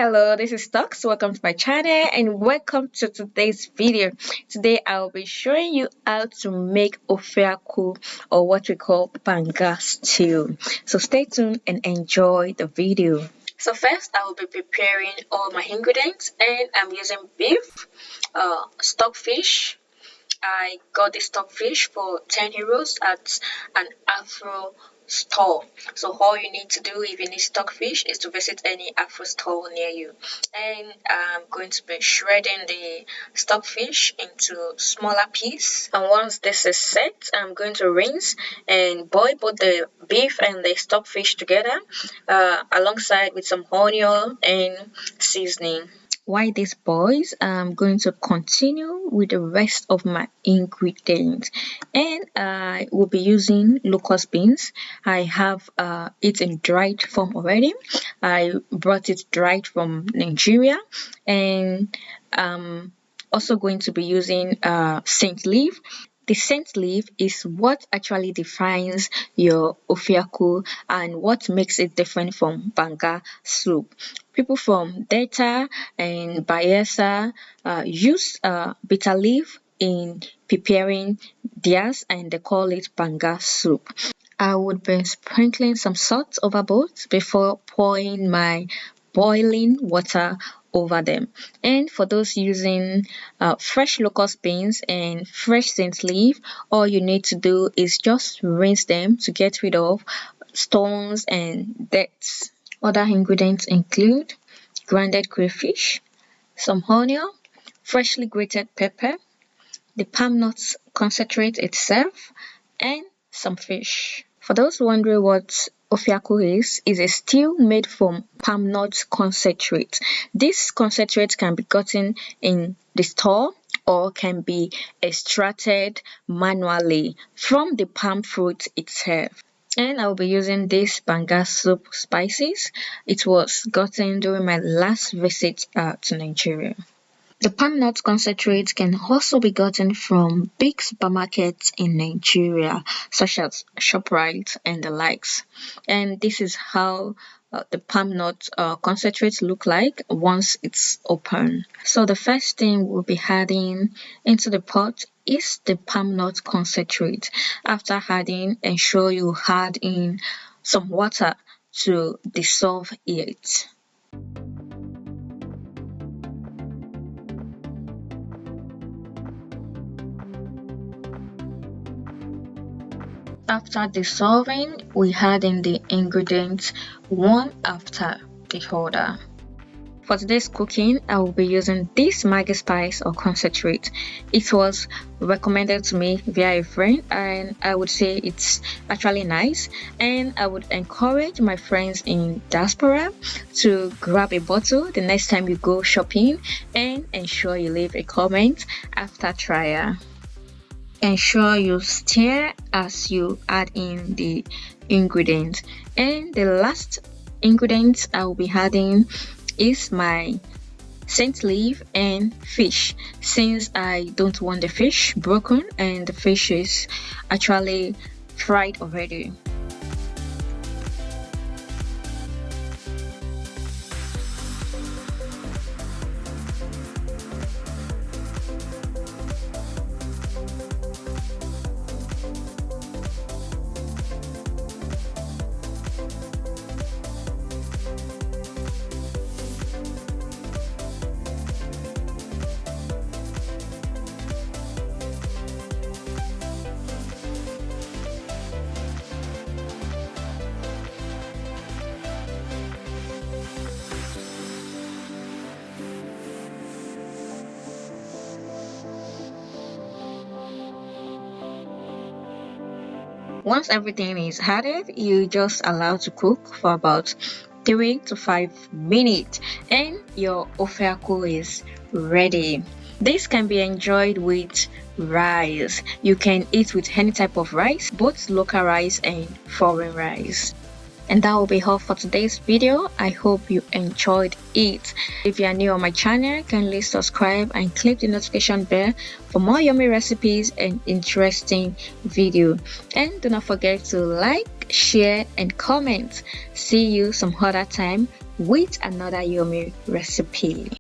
Hello, this is Stocks. Welcome to my channel and welcome to today's video. Today I'll be showing you how to make akwu, or what we call banga stew. So stay tuned and enjoy the video. So first I will be preparing all my ingredients, and I'm using beef, stockfish. I got the stockfish for 10 euros at an Afro store. So all you need to do if you need stockfish is to visit any Afro store near you. And I'm going to be shredding the stockfish into smaller pieces. And once this is set, I'm going to rinse and boil both the beef and the stockfish together alongside with some onion and seasoning. While this boils, I'm going to continue with the rest of my ingredients, and I will be using locust beans. I have it in dried form already. I brought it dried from Nigeria, and also going to be using scent leaf. The scent leaf is what actually defines your ofiaku and what makes it different from banga soup. People from Delta and Bayelsa use bitter leaf in preparing theirs, and they call it bangasoup. I would be sprinkling some salt over both before pouring my boiling water over them. And for those using fresh locust beans and fresh scent leaf, all you need to do is just rinse them to get rid of stones and dirt. Other ingredients include grounded crayfish, some onion, freshly grated pepper, the palmnut concentrate itself, and some fish. For those wondering what ofiaku is a stew made from palmnut concentrate. This concentrate can be gotten in the store or can be extracted manually from the palm fruit itself. And I'll be using this bangasoup spices. It was gotten during my last visit to Nigeria. The palmnut concentrate can also be gotten from big supermarkets in Nigeria, such as ShopRite and the likes. And this is how the palmnut concentrate look like once it's open. So the first thing we'll be adding into the pot is the palmnut concentrate. After adding, ensure you add in some water to dissolve it. After dissolving, we add in the ingredients one after the other. For today's cooking, I will be using this Maggi spice or concentrate. It was recommended to me via a friend, and I would say it's actually nice, and I would encourage my friends in diaspora to grab a bottle the next time you go shopping, and ensure you leave a comment after trial. Ensure you stir as you add in the ingredients. And the last ingredient I will be adding is my scent leaf and fish, since I don't want the fish broken and the fish is actually fried already. Once everything is added, you just allow to cook for about 3 to 5 minutes, and your ofiaku is ready. This can be enjoyed with rice. You can eat with any type of rice, both local rice and foreign rice. And that will be all for today's video. I hope you enjoyed it. If you are new on my channel, kindly subscribe and click the notification bell for more yummy recipes and interesting video. And do not forget to like, share and comment. See you some other time. with another yummy recipe.